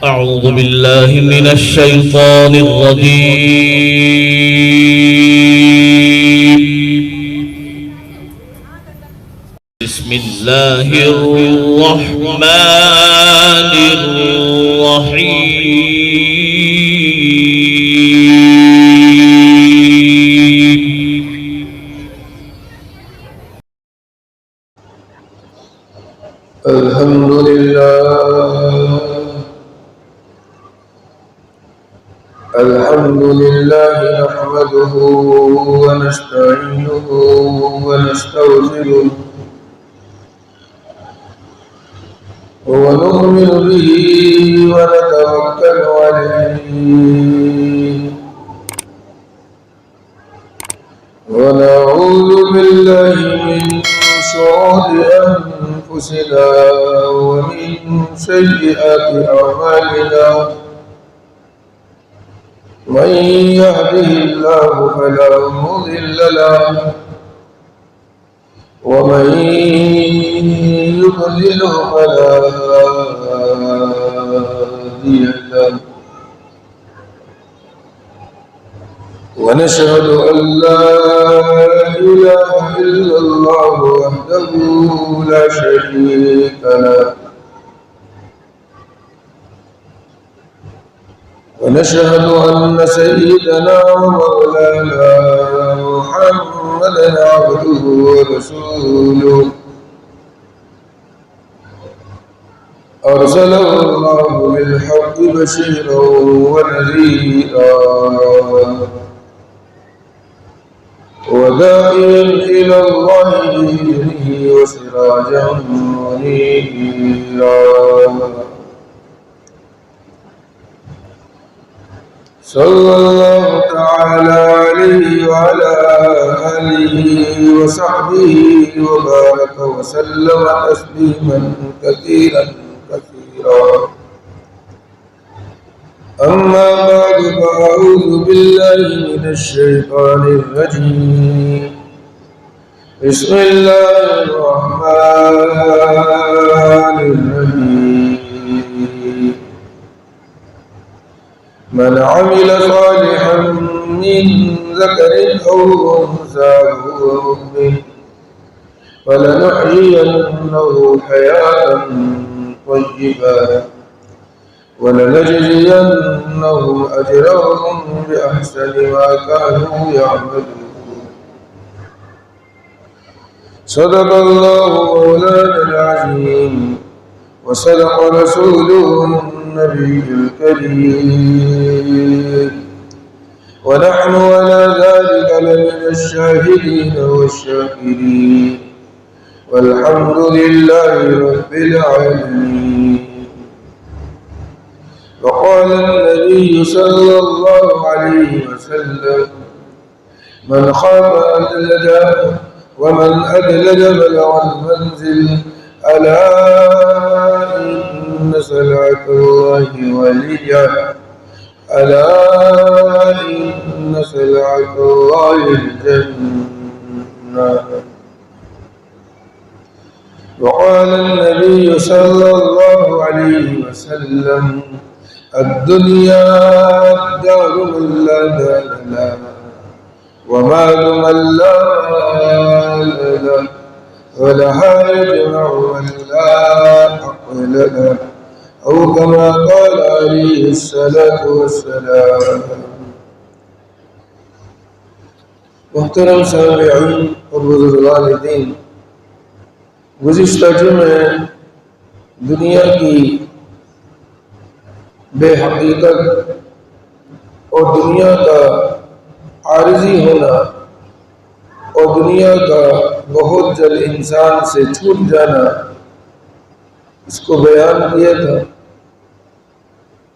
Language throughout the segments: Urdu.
أعوذ بالله من الشيطان الرجيم. بسم الله الرحمن الرحيم. الحمد لله نحمده ونستعينه ونستغفره ونؤمن به ونتوكل عليه ونعوذ بالله من شرور أنفسنا ومن سيئات أعمالنا. من يهده الله فلا مضل له ومن يضلله فلا هادي له. ونشهد أن لا إله إلا الله وحده لا شريك له. ونشهد أن سيدنا ومولانا محمدا عبده ورسوله أرسله الله بالحق بشيرا ونذيرا وداعيا إلى الله بإذنه وسراجا منيرا. صلى الله تعالى عليه وعلى آله وصحبه وبارك وسلم تسليما كثيرا كثيرا. أما بعد فأعوذ بالله من الشيطان الرجيم. بسم الله الرحمن الرحيم. من عمل صالحا من ذكر أو أنثى وهو مؤمن فلنحيينه حياة طيبة ولنجزينهم أجرهم بأحسن ما كانوا يعملون. صدق الله مولانا العظيم وصدق رسوله النبي الكريم ونحن على ذلك لمن الشاهدين والشاكرين والحمد لله رب العالمين. وقال النبي صلى الله عليه وسلم: من خاف أدلج ومن أدلج بلغ المنزل. ألا إن سلعة الله وليا. ألا إن سلعة الله الجنة. وقال النبي صلى الله عليه وسلم: الدنيا دار من لا مال له ومال من لا مال له ولها يجمع من لا عقل له أو كما قال عليه الصلاة والسلام. محترم سامعین اور بزرگان دین، گزشتہ جمعے دنیا کی بے حقیقت اور دنیا کا عارضی ہونا اور دنیا کا بہت جلد انسان سے چھوٹ جانا، اس کو بیان کیا تھا۔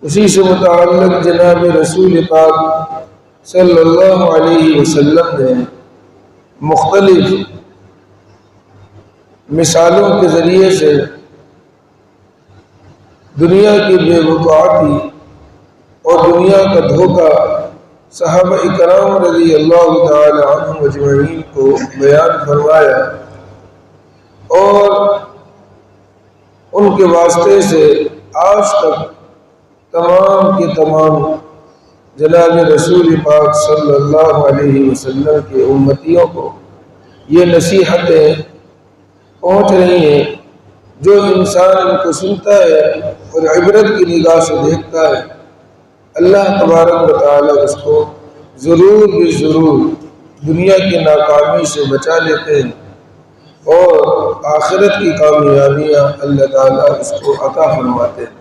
اسی سے متعلق جناب رسول پاک صلی اللہ علیہ وسلم نے مختلف مثالوں کے ذریعے سے دنیا کی بے وقعتی اور دنیا کا دھوکہ صحابہ اکرام رضی اللہ تعالی عنہم اجمعین کو بیان فرمایا اور ان کے واسطے سے آج تک تمام کے تمام جناب رسول پاک صلی اللہ علیہ وسلم کے امتیوں کو یہ نصیحتیں پہنچ رہی ہیں، جو انسان ان کو سنتا ہے اور عبرت کی نگاہ سے دیکھتا ہے، اللہ تبارک و تعالیٰ اس کو ضرور بھی ضرور دنیا کی ناکامی سے بچا لیتے ہیں اور آخرت کی کامیابیاں اللہ تعالیٰ اس کو عطا فرماتے ہیں۔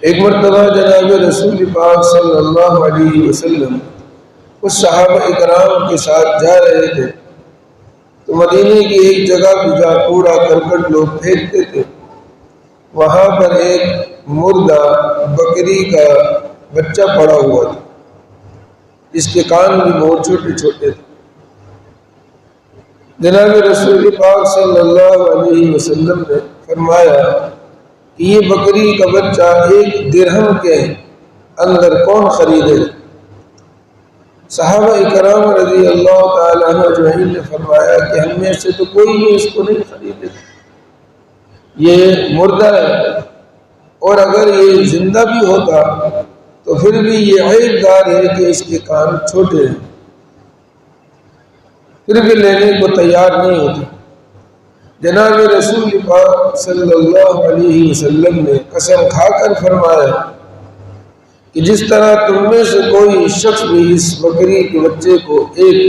ایک مرتبہ جناب رسول پاک صلی اللہ علیہ وسلم اس صحابہ اکرام کے ساتھ جا رہے تھے تو مدینے کی ایک جگہ پہ جہاں کوڑا کرکٹ لوگ پھینکتے تھے، وہاں پر ایک مردہ بکری کا بچہ پڑا ہوا تھا، جس کے کان بھی بہت چھوٹے چھوٹے تھے۔ جناب رسول پاک صلی اللہ علیہ وسلم نے فرمایا کہ یہ بکری کا بچہ 1 درہم کے اندر کون خریدے؟ صحابہ اکرام رضی اللہ تعالیٰ عنہ اجمعین نے فرمایا کہ ہم میں سے تو کوئی بھی اس کو نہیں خریدے، یہ مردہ ہے، اور اگر یہ زندہ بھی ہوتا تو پھر بھی یہ عیب دار ہے کہ اس کے کان چھوٹے ہیں، پھر بھی لینے کو تیار نہیں ہوتے۔ جناب رسول پاک صلی اللہ علیہ وسلم نے قسم کھا کر فرمایا کہ جس طرح تم میں سے کوئی شخص بھی اس بکری کے بچے کو 1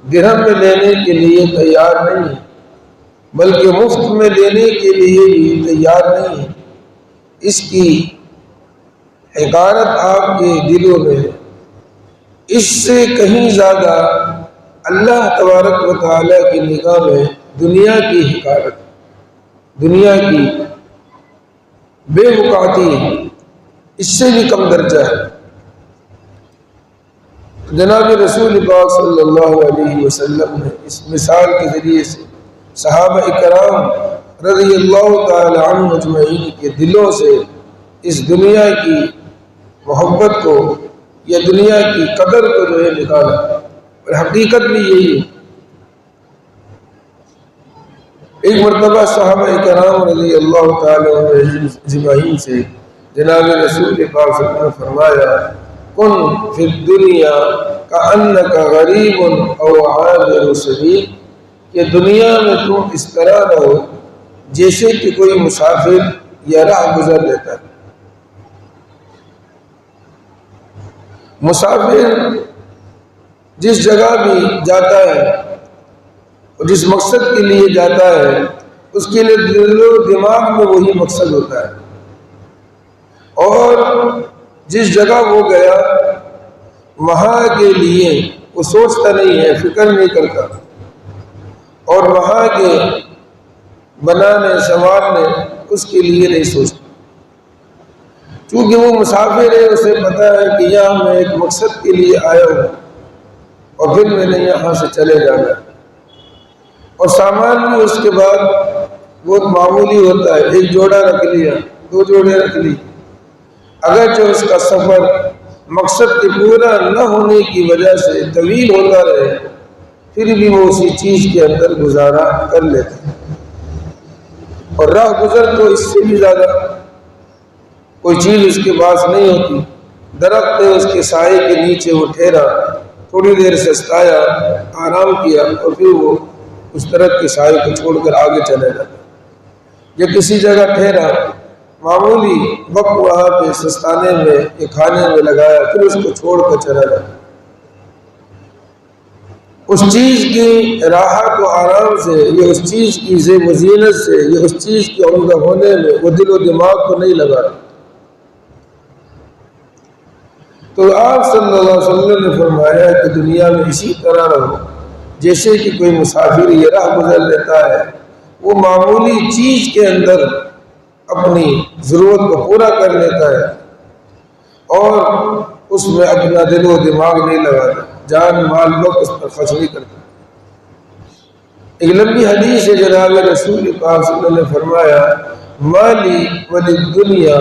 درہم میں لینے کے لیے تیار نہیں ہے، بلکہ مفت میں لینے کے لیے بھی تیار نہیں ہے، اس کی حقارت آپ کے دلوں میں اس سے کہیں زیادہ اللہ تبارک و تعالیٰ کی نگاہ میں دنیا کی حقارت، دنیا کی بے وقعتی اس سے بھی کم درجہ ہے۔ جناب رسول پاک صلی اللہ علیہ وسلم نے اس مثال کے ذریعے سے صحابہ اکرام رضی اللہ تعالی عنہ اجمعین کے دلوں سے اس دنیا کی محبت کو یا دنیا کی قدر کو جو ہے نکالا، اور حقیقت بھی یہی ہے۔ ایک مرتبہ صحابہ کرام رضی اللہ تعالی عنہ اجمعین سے جناب رسول پاک صلی اللہ علیہ وسلم نے فرمایا کن فی الدنیا کأنک غریب او عابر سبیل، کہ دنیا میں تم اس طرح رہو جیسے کہ کوئی مسافر یا راہ گزر لیتا ہے۔ مسافر جس جگہ بھی جاتا ہے اور جس مقصد کے لیے جاتا ہے اس کے لیے دل و دماغ میں وہی مقصد ہوتا ہے، اور جس جگہ وہ گیا وہاں کے لیے وہ سوچتا نہیں ہے، فکر نہیں کرتا، اور وہاں کے بنانے سنوارنے اس کے لیے نہیں سوچتا، چونکہ وہ مسافر ہے، اسے پتا ہے کہ یہاں میں ایک مقصد کے لیے آیا ہوں اور پھر میں نے یہاں سے چلے جانا ہے، اور سامان بھی اس کے بعد بہت معمولی ہوتا ہے، 1 جوڑا رکھ لیا، 2 جوڑے رکھ لی، اگرچہ اس کا سفر مقصد کے پورا نہ ہونے کی وجہ سے طویل ہوتا رہے پھر بھی وہ اسی چیز کے اندر گزارا کر لیتا ہے، اور راہ گزر تو اس سے بھی زیادہ کوئی چیز اس کے پاس نہیں ہوتی، درخت ہے اس کے سائے کے نیچے وہ ٹھہرا، تھوڑی دیر سستایا، آرام کیا، اور پھر وہ اس درخت کے سائے کو چھوڑ کر آگے چلے جاتا، یا کسی جگہ ٹھہرا، معمولی وقت وہاں پہ سستانے میں یا کھانے میں لگایا، پھر اس کو چھوڑ کر چلا جاتا۔ اس چیز کی راحت و آرام سے یا اس چیز کی زیب و زینت سے یا اس چیز کے عمدہ ہونے میں وہ دل و دماغ کو نہیں لگا۔ تو آپ صلی اللہ علیہ وسلم نے فرمایا کہ دنیا میں اسی طرح رہو جیسے کہ کوئی مسافر یہ راہ گزر لیتا ہے، وہ معمولی چیز کے اندر اپنی ضرورت کو پورا کر لیتا ہے اور اس میں اپنا دل و دماغ نہیں لگاتا، جان مال وقت اس پر خرچ نہیں کرتا۔ ایک لمبی حدیث ہے، جناب رسول پاک صلی اللہ علیہ وسلم نے فرمایا مالی وللدنیا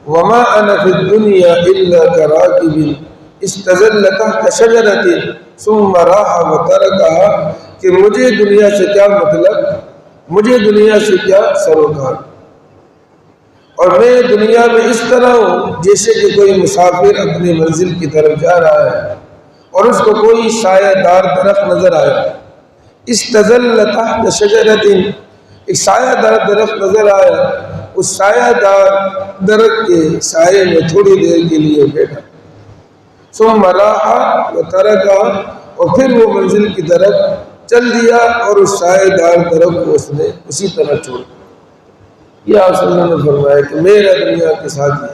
وما انا فی الدنیا الا کراکب استظل تحت شجرۃ ثم راح وترکها، کہ مجھے دنیا سے کیا مطلب، مجھے دنیا سے کیا سروکار، اور میں دنیا میں اس طرح ہوں جیسے کہ کوئی مسافر اپنی منزل کی طرف جا رہا ہے اور اس کو کوئی سایہ دار درخت نظر آیا، استظل تحت شجرۃ، ایک سایہ دار درخت نظر آیا، اس سایہ دار درخت کے سائے میں تھوڑی دیر کے لیے بیٹھا، ثم راح وترکہ، اور پھر وہ منزل کی طرف چل دیا اور اس سایہ دار درخت کو اس نے اسی طرح چھوڑ دیا۔ یہ آپ صلی اللہ علیہ وسلم نے فرمایا کہ میرا دنیا کے ساتھ ہے،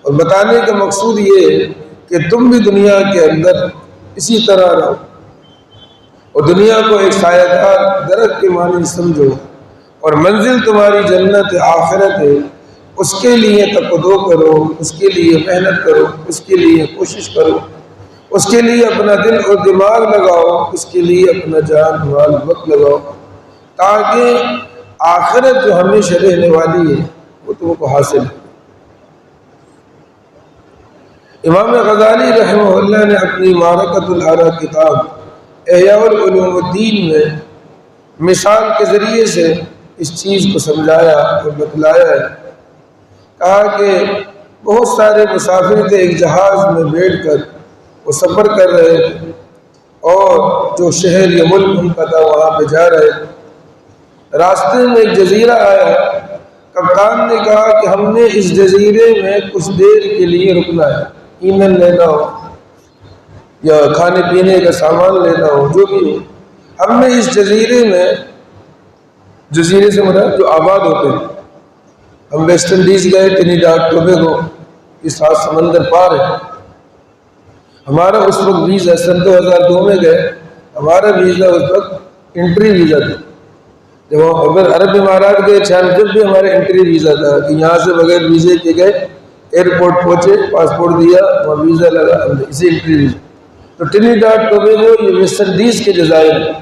اور بتانے کا مقصود یہ ہے کہ تم بھی دنیا کے اندر اسی طرح رہو اور دنیا کو ایک سایہ دار درخت کے معنی سمجھو، اور منزل تمہاری جنت آخرت ہے، اس کے لیے تقدو کرو، اس کے لیے محنت کرو، اس کے لیے کوشش کرو، اس کے لیے اپنا دل اور دماغ لگاؤ، اس کے لیے اپنا جان مال وقت لگاؤ، تاکہ آخرت جو ہمیشہ رہنے والی ہے وہ تم کو حاصل ہے۔ امام غزالی رحمہ اللہ نے اپنی معرکۃ الآراء کتاب احیاء العلوم الدین میں مثال کے ذریعے سے اس چیز کو سمجھایا اور بتلایا ہے۔ کہا کہ بہت سارے مسافر تھے، ایک جہاز میں بیٹھ کر وہ سفر کر رہے تھے، اور جو شہر یا ملک ان کا تھا وہاں پہ جا رہے تھے۔ راستے میں ایک جزیرہ آیا، کپتان نے کہا کہ ہم نے اس جزیرے میں کچھ دیر کے لیے رکنا ہے، ایندھن لینا ہو یا کھانے پینے کا سامان لینا ہو، جو بھی ہو، ہم نے اس جزیرے میں، جزیرے سے مراد جو آباد ہوتے ہیں، ہم ویسٹ انڈیز گئے، ٹرینیڈاڈ ٹوبیگو، یہ 7 سمندر پار ہے، ہمارا اس وقت ویزا سن 2002 میں گئے، ہمارا ویزا اس وقت انٹری ویزا تھا۔ جب ہم اگر عرب امارات گئے جب بھی ہمارا انٹری ویزا تھا کہ یہاں سے بغیر ویزے کے گئے، ایئرپورٹ پہنچے، پاسپورٹ دیا، وہاں ویزا لگا، اسے انٹری ویزا۔ تو ٹرینیڈاڈ ٹوبیگو یہ ویسٹ انڈیز کے جزائر ہیں،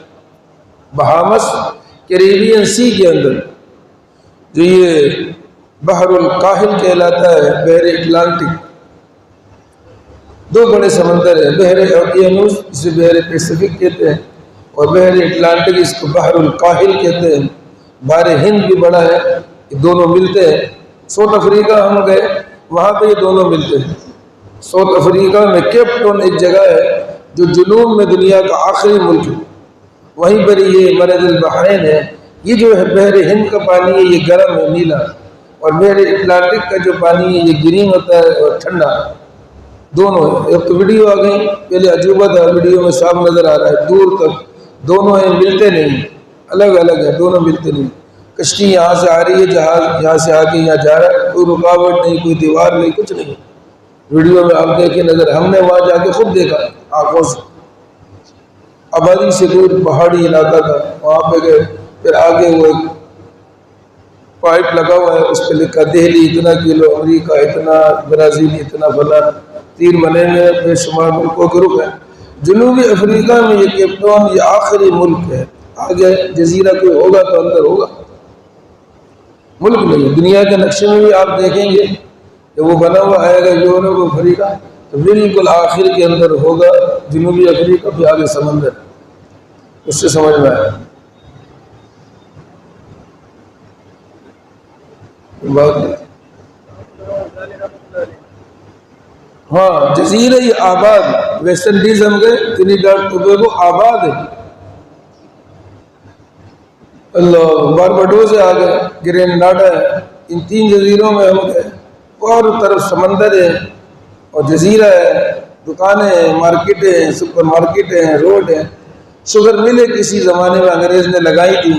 بہامس کیریبین سی کے اندر، جو یہ بحر الکاہل کہلاتا ہے، بحر اٹلانٹک، 2 بڑے سمندر ہیں، بحر اوقیانوس جسے بحر پیسفک کہتے ہیں، اور بحر اٹلانٹک اس کو بحر الکاہل کہتے ہیں، بحر ہند بھی بڑا ہے، یہ دونوں ملتے ہیں۔ ساؤتھ افریقہ ہم گئے، وہاں پہ یہ دونوں ملتے ہیں۔ ساؤتھ افریقہ میں کیپ ٹاؤن ایک جگہ ہے جو جنوب میں دنیا کا آخری ملک ہے، وہیں پر یہ مرج البحرین ہے۔ یہ جو ہے بحر ہند کا پانی ہے، یہ گرم ہے، نیلا، اور بحر اٹلانٹک کا جو پانی ہے یہ گرین ہوتا ہے اور ٹھنڈا، دونوں ہے۔ ایک تو ویڈیو آ گئی، پہلے عجوبہ تھا، ویڈیو میں صاف نظر آ رہا ہے دور تک، دونوں ہیں، ملتے نہیں، الگ الگ ہیں، دونوں ملتے نہیں۔ کشتی یہاں سے آ رہی ہے، جہاز یہاں سے آ کے یہاں جا رہا ہے، کوئی رکاوٹ نہیں، کوئی دیوار نہیں، کچھ نہیں۔ ویڈیو میں آپ دیکھیں نظر، ہم نے وہاں جا کے خود دیکھا آنکھوں سے، آبادی سے دور پہاڑی علاقہ تھا، وہاں پہ گئے، پھر آگے وہ ایک پائپ لگا ہوا ہے، اس پہ لکھا دہلی اتنا کلو، امریکہ اتنا، برازیل اتنا، فلاں، تیر بنے میں بے شمار ملکوں کے رخ ہے۔ جنوبی افریقہ میں یہ کیپ ٹاؤن یہ آخری ملک ہے، آگے جزیرہ کوئی ہوگا تو اندر ہوگا، ملک نہیں ہے۔ دنیا کے نقشے میں بھی آپ دیکھیں گے کہ وہ بنا ہوا آئے گا یورپ افریقہ، تو بالکل آخر کے اندر ہوگا جنوبی افریقہ، پہ آگے سمندر، اس سے سمجھ میں آیا بات نہیں۔ ہاں جزیرہ یہ آباد، ویسٹ انڈیز ہم گئے، ٹرینیڈاڈ ٹوبیگو آباد ہے، اللہ، بارباڈوس آ گئے، گریناڈا ہے، ان 3 جزیروں میں ہم گئے، اور طرف سمندر ہے اور جزیرہ ہے، دکانیں ہیں، مارکیٹیں ہیں، سپر مارکیٹیں ہیں، روڈ ہیں۔ شوگر ملیں کسی زمانے میں انگریز نے لگائی تھی،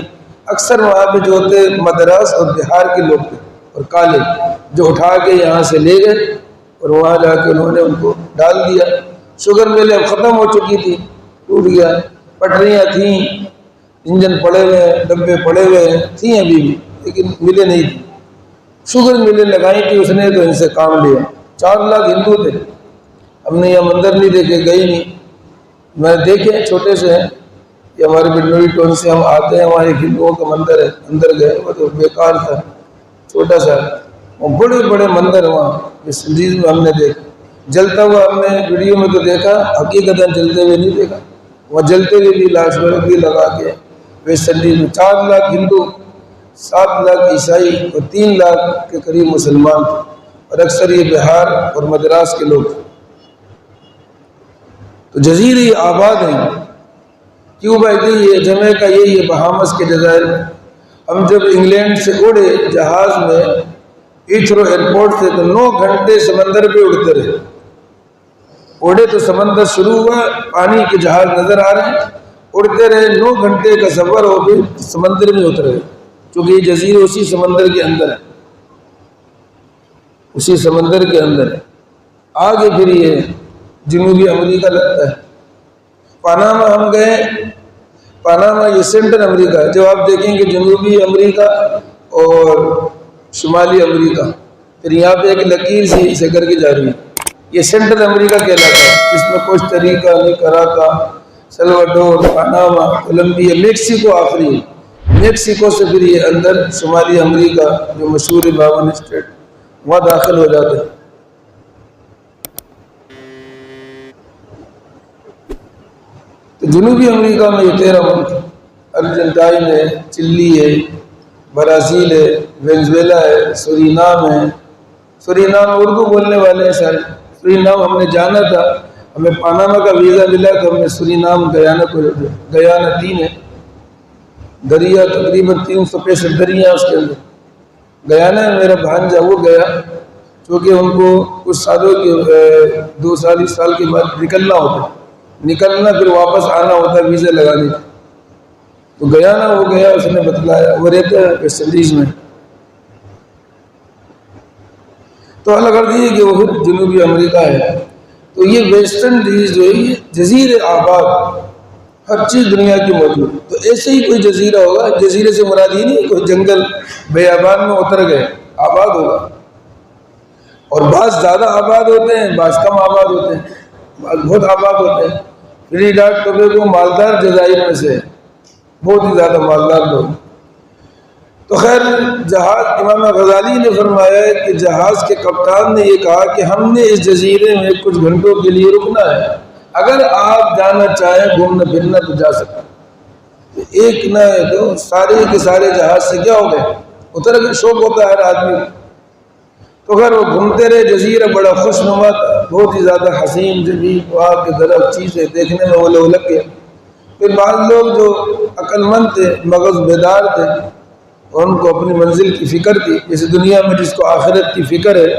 اکثر وہاں پہ جو ہوتے مدراس اور بہار کے لوگ تھے اور کالے، جو اٹھا کے یہاں سے لے گئے اور وہاں جا کے انہوں نے ان کو ڈال دیا۔ شوگر ملیں اب ختم ہو چکی تھی، ٹوٹ گیا، پٹریاں تھیں، انجن پڑے ہوئے ہیں، ڈبے پڑے ہوئے ہیں، تھیں ابھی بھی، لیکن ملیں نہیں تھی۔ شوگر ملیں لگائی تھی اس نے تو ان سے کام لیا۔ 4 لاکھ ہندو تھے، ہم نے یہ مندر نہیں دیکھے، گئی نہیں، میں دیکھے چھوٹے سے ہیں، یہ ہمارے بنوئی ٹون سے ہم آتے ہیں، وہاں ایک ہندوؤں کا مندر ہے، اندر گئے، وہ تو بیکار تھا، چھوٹا سا، وہ بڑے بڑے مندر وہاں اس سندیز میں ہم نے دیکھا، جلتا ہوا ہم نے ویڈیو میں تو دیکھا، حقیقتاً جلتے ہوئے نہیں دیکھا، وہ جلتے ہوئے بھی لاش بھی لگا کے ویسٹ انڈیز میں 4 لاکھ ہندو 7 لاکھ عیسائی اور 3 لاکھ کے قریب مسلمان تھے، اور اکثر یہ بہار اور مدراس کے لوگ تھے۔ تو جزیرے آباد ہیں، کیوبا یہ جمیکا یہ بہامس کے جزائر میں۔ ہم جب انگلینڈ سے اڑے جہاز میں ہیتھرو ایئرپورٹ سے، تو 9 گھنٹے سمندر پہ اڑتے رہے۔ اڑے تو سمندر شروع ہوا، پانی کے جہاز نظر آ رہے ہیں، اڑتے رہے، 9 گھنٹے کا سفر ہو گئے، سمندر میں اترے، کیونکہ یہ جزیرے اسی سمندر کے اندر ہے، اسی سمندر کے اندر ہے۔ آگے پھر یہ جنوبی امریکہ لگتا ہے۔ پاناما ہم گئے، پاناما یہ سینٹرل امریکہ ہے۔ جب آپ دیکھیں گے جنوبی امریکہ اور شمالی امریکہ، پھر یہاں پہ ایک لکیر سی اسے کر کے جا رہی ہے، یہ سینٹرل امریکہ کہلاتا ہے، جس میں Costa Rica, نیکاراگوا، Salvador, Panama, Colombia, Mexico آخری ہے۔ میکسیکو سے پھر یہ اندر شمالی امریکہ جو مشہور 52 اسٹیٹ، وہاں داخل ہو جاتے ہیں۔ تو جنوبی امریکہ میں یہ 13 ملک، ارجنٹائن ہے، چلی ہے، برازیل ہے، وینزویلا ہے، سورینام ہے۔ سورینام اردو بولنے والے ہیں سارے۔ سورینام ہم نے جانا تھا، ہمیں پاناما کا ویزا ملا تو ہم نے سورینام گیانا کو، گیانا 3 ہے، دریا تقریباً 365 دریا اس کے اندر۔ گیانا میں میرا بھانجا وہ گیا، چونکہ ان کو کچھ سالوں کے 2 سال کے بعد نکلنا ہوتا، نکلنا پھر واپس آنا ہوتا ہے ویزا لگانے کا۔ تو گیانا وہ گیا، اس نے بتلایا، وہ رہتا ہے ویسٹ انڈیز میں۔ تو اللہ کر دیجیے کہ وہ پھر جنوبی امریکہ ہے۔ تو یہ ویسٹ انڈیز جو ہے یہ جزیرے آباد، ہر چیز دنیا کی موجود۔ تو ایسے ہی کوئی جزیرہ ہوگا، جزیرے سے مراد یہ نہیں کوئی جنگل بیابان میں اتر گئے، آباد ہوگا۔ اور بعض زیادہ آباد ہوتے ہیں، بعض کم آباد ہوتے ہیں، بعض بہت آباد ہوتے ہیں۔ ٹرینیڈاڈ ٹوبیگو مالدار جزائر میں سے، بہت ہی زیادہ مالدار لوگ۔ تو خیر جہاز، امام غزالی نے فرمایا ہے کہ جہاز کے کپتان نے یہ کہا کہ ہم نے اس جزیرے میں کچھ گھنٹوں کے لیے رکنا ہے، اگر آپ جانا چاہیں گھومنا پھرنا تو جا سکتے ہیں۔ تو ایک نہ ہے تو سارے کے سارے جہاز سے کیا ہو گئے، اتر گئے۔ شوق ہوتا ہے ہر آدمی۔ تو اگر وہ گھومتے رہے، جزیرہ بڑا خوش نما تھا، بہت ہی زیادہ حسین، جدید، وہاں کے درخت چیزیں دیکھنے میں وہ لگ گئے۔ پھر بعض لوگ جو عقل مند تھے، مغز بیدار تھے، اور ان کو اپنی منزل کی فکر تھی، جیسے دنیا میں جس کو آخرت کی فکر ہے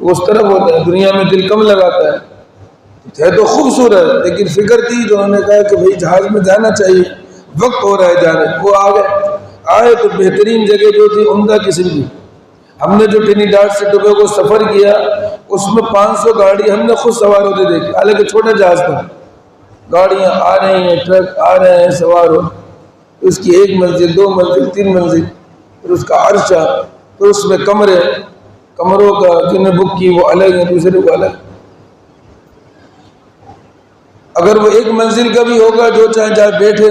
وہ اس طرف ہوتا ہے، دنیا میں دل کم لگاتا ہے تو خوبصورت، لیکن فکر تھی تو انہوں نے کہا کہ بھئی جہاز میں جانا چاہیے، وقت ہو رہا ہے جانے۔ وہ آئے تو بہترین جگہ جو تھی عمدہ قسم کی۔ ہم نے جو ٹرینیڈاڈ سے ٹوبیگو سفر کیا اس میں 500 گاڑی ہم نے خود سوار ہوتے دیکھی، حالانکہ چھوٹا جہاز تھا، گاڑیاں آ رہی ہیں، ٹرک آ رہے ہیں، سوار ہو، اس کی 1 منزل 2 منزل 3 منزل، پھر اس کا عرشہ، پھر اس میں کمرے، کمروں کا جنہیں بک کی وہ الگ ہیں، دوسرے کو الگ۔ اگر وہ 1 منزل کا بھی ہوگا، جو چاہے جہاں بیٹھے،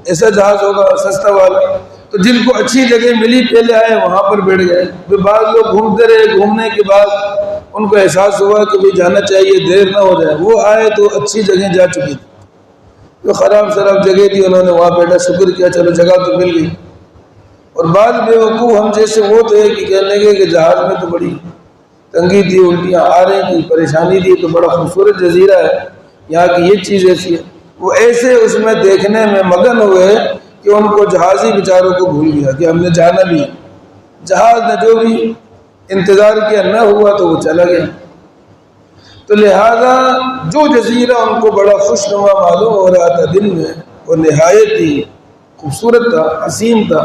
ایسا جہاز ہوگا سستا والا، تو جن کو اچھی جگہ ملی پہلے آئے وہاں پر بیٹھ گئے۔ پھر بعض لوگ گھومتے رہے، گھومنے کے بعد ان کو احساس ہوا کہ بھئی جانا چاہیے، دیر نہ ہو جائے، وہ آئے تو اچھی جگہ جا چکی تھی، جو خراب شراب جگہ تھی انہوں نے وہاں بیٹھا، شکر کیا چلو جگہ تو مل گئی۔ اور بعض بیوقوف ہم جیسے وہ تھے کہ کہنے لگے کہ جہاز میں تو بڑی تنگی تھی، الٹیاں آ رہی تھی، پریشانی تھی، تو بڑا خوبصورت جزیرہ ہے، یہاں کی یہ چیز ایسی ہے۔ وہ ایسے اس میں دیکھنے میں مگن ہوئے کہ ان کو جہازی بیچاروں کو بھول گیا کہ ہم نے جانا بھی ہے۔ جہاز نے جو بھی انتظار کیا نہ ہوا تو وہ چلا گیا۔ تو لہذا جو جزیرہ ان کو بڑا خوشنما معلوم ہو رہا تھا دن میں، وہ نہایت ہی خوبصورت تھا، حسین تھا۔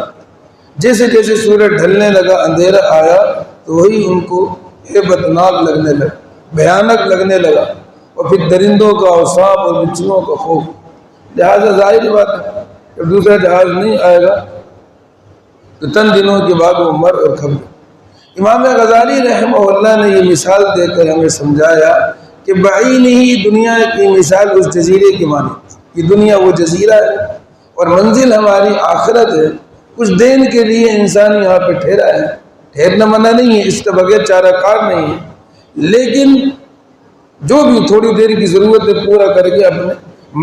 جیسے جیسے سورج ڈھلنے لگا، اندھیرا آیا، تو وہی ان کو ہیبتناک لگنے لگا، بھیانک لگنے لگا، اور پھر درندوں کا اور سانپ اور بچھوؤں کا خوف۔ لہٰذا ظاہر بات ہے جب دوسرا جہاز نہیں آئے گا تو چند دنوں کے بعد وہ مر اور کھپ گئے۔ امام غزالی رحمہ اللہ نے یہ مثال دے کر ہمیں سمجھایا کہ بعین ہی دنیا کی مثال اس جزیرے کے معنی، یہ دنیا وہ جزیرہ ہے اور منزل ہماری آخرت ہے۔ کچھ دین کے لیے انسان یہاں پہ ٹھہرا ہے، ٹھہرنا منع نہیں ہے، اس کے بغیر چارہ کار نہیں ہے، لیکن جو بھی تھوڑی دیر کی ضرورت ہے پورا کر کے اپنے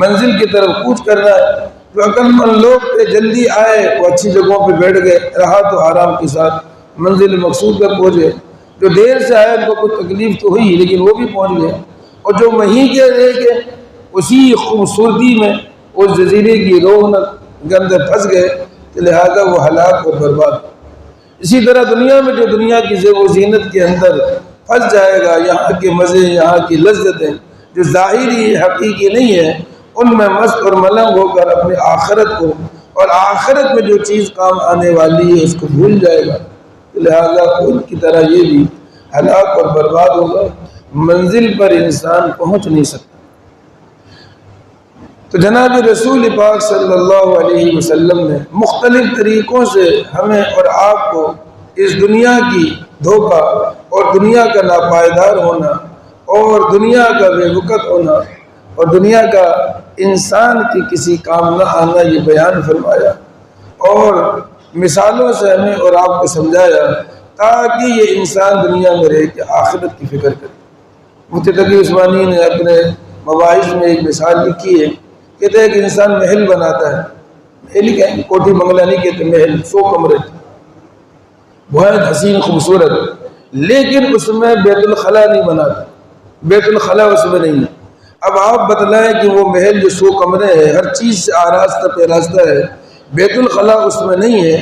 منزل کی طرف کوچ کرنا ہے۔ جو عقل مند لوگ تھے جلدی آئے، وہ اچھی جگہوں پہ بیٹھ گئے، رہا تو آرام کے ساتھ منزل مقصود پر پہنچے۔ جو دیر سے آئے ان کو کوئی تکلیف تو ہوئی لیکن وہ بھی پہنچ گئے، اور جو وہیں کے رہ گئے اسی خوبصورتی میں اس جزیرے کی رونق کے اندر پھنس گئے، تو لہذا وہ ہلاک اور برباد۔ اسی طرح دنیا میں جو دنیا کی زیب و زینت کے اندر پھنس جائے گا، یہاں کے مزے، یہاں کی لذتیں جو ظاہری حقیقی نہیں ہے، ان میں مست اور ملنگ ہو کر اپنے آخرت کو اور آخرت میں جو چیز کام آنے والی ہے اس کو بھول جائے گا، لہذا ان کی طرح یہ بھی ہلاک اور برباد ہوگا، منزل پر انسان پہنچ نہیں سکتا۔ تو جناب رسول پاک صلی اللہ علیہ وسلم نے مختلف طریقوں سے ہمیں اور آپ کو اس دنیا کی دھوکہ اور دنیا کا ناپائیدار ہونا اور دنیا کا بے وقت ہونا اور دنیا کا انسان کی کسی کام نہ آنا یہ بیان فرمایا، اور مثالوں سے ہمیں اور آپ کو سمجھایا تاکہ یہ انسان دنیا میں رہ کے آخرت کی فکر کرے۔ مفتی تقی عثمانی نے اپنے مواعظ میں ایک مثال لکھی ہے، کہتے ہیں کہ انسان محل بناتا ہے، محل ہی کہیں، کوٹھی بنگلہ نہیں کہتے، محل 100 کمرے بہت حسین خوبصورت، لیکن اس میں بیت الخلا نہیں بناتا، بیت الخلا اس میں نہیں ہے۔ اب آپ بتلائیں کہ وہ محل جو 100 کمرے ہیں، ہر چیز سے آراستہ پیراستہ ہے، بیت الخلا اس میں نہیں ہے،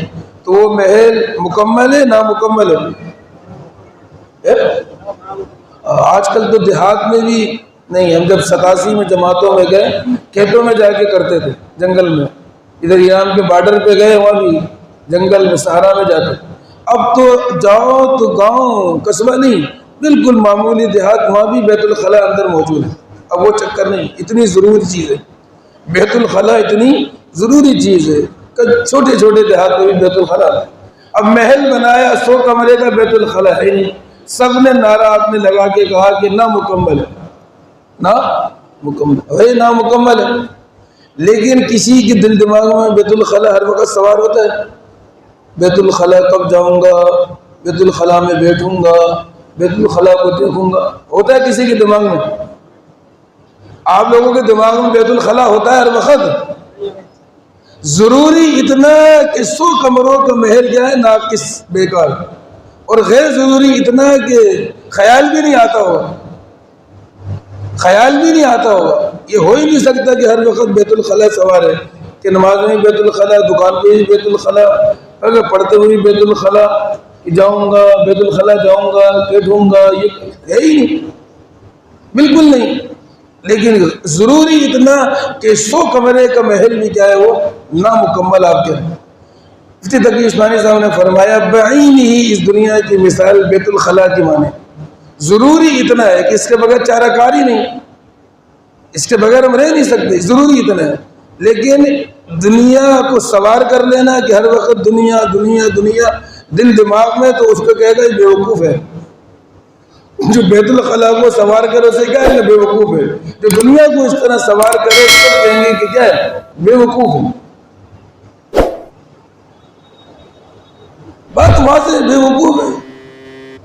تو وہ محل مکمل ہے نامکمل ہے؟ آج کل تو دیہات میں بھی نہیں، ہم جب 87 میں جماعتوں میں گئے کھیتوں میں جا کے کرتے تھے، جنگل میں، ادھر ایران کے بارڈر پہ گئے وہاں بھی جنگل میں صحرا میں جاتے۔ اب تو جاؤ تو گاؤں قصبہ نہیں، بالکل معمولی دیہات، وہاں بھی بیت الخلا اندر موجود ہے۔ اب وہ چکر نہیں، اتنی ضروری چیز ہے بیت الخلا، اتنی ضروری چیز ہے، چھوٹے چھوٹے دیہات میں بھی بیت الخلا۔ اب محل بنایا 100 کمرے کا، بیت الخلا ہے نہیں، سب نے نعرہ آپ نے لگا کے کہا کہ نامکمل ہے، نامکمل ہے، لیکن کسی کے دل دماغ میں بیت الخلا ہر وقت سوار ہوتا ہے، بیت الخلا کب جاؤں گا، بیت الخلا میں بیٹھوں گا، بیت الخلا کو دیکھوں گا، ہوتا ہے کسی کے دماغ میں؟ آپ لوگوں کے دماغ میں بیت الخلا ہوتا ہے ہر وقت؟ ضروری اتنا کہ 100 کمروں کا محل کیا ہے، ناقص، بیکار، اور غیر ضروری اتنا کہ خیال بھی نہیں آتا ہوگا، خیال بھی نہیں آتا ہوگا۔ یہ ہو ہی نہیں سکتا کہ ہر وقت بیت الخلا سوار ہے، کہ نماز میں بیت الخلا، دکان پہ بھی بیت الخلا، اگر پڑھتے ہوئے بیت الخلا، جاؤں گا بیت الخلا، جاؤں گا بیٹھوں گا، یہ ہے ہی نہیں، بالکل نہیں۔ لیکن ضروری اتنا کہ 100 کمرے کا محل بھی کیا ہے، وہ نامکمل آپ کے۔ مفتی تقی عثمانی صاحب نے فرمایا بعین ہی اس دنیا کی مثال بیت الخلا کی مانے، ضروری اتنا ہے کہ اس کے بغیر چارہ کار ہی نہیں، اس کے بغیر ہم رہ نہیں سکتے، ضروری اتنا ہے۔ لیکن دنیا کو سوار کر لینا کہ ہر وقت دنیا دنیا دنیا دل دماغ میں، تو اس کو کہے گا یہ بے وقوف ہے۔ جو بیت الخلا کو سوار کرے اسے کیا ہے، بے وقوف ہے۔ جو دنیا کو اس طرح سوار کرے اس کو کہیں گے کہ کیا ہے، بے وقوف ہے۔ بات واضح، بے وقوف ہے۔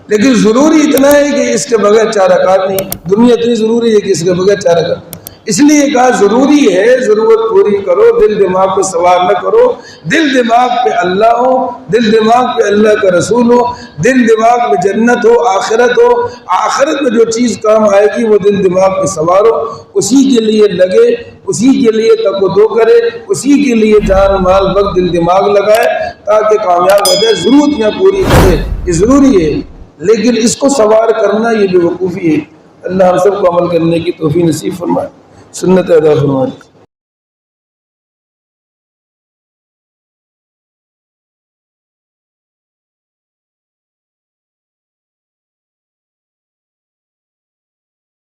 لیکن ضروری اتنا ہے کہ اس کے بغیر چارہ کار نہیں، دنیا اتنی ضروری ہے کہ اس کے بغیر چارہ کار، اس لیے کہا ضروری ہے، ضرورت پوری کرو، دل دماغ پہ سوار نہ کرو، دل دماغ پہ اللہ ہو، دل دماغ پہ اللہ کا رسول ہو، دل دماغ میں جنت ہو، آخرت ہو، آخرت میں جو چیز کام آئے گی وہ دل دماغ پہ سوار ہو، اسی کے لیے لگے، اسی کے لیے تک و دو کرے، اسی کے لیے جان مال وقت دل دماغ لگائے تاکہ کامیاب ہو جائے، ضرورتیں پوری کرے، یہ ضروری ہے۔ لیکن اس کو سوار کرنا یہ بے وقوفی ہے۔ اللہ ہم سب کو عمل کرنے کی توفیق نصیب فرمائے، سنت ادا فرمائے۔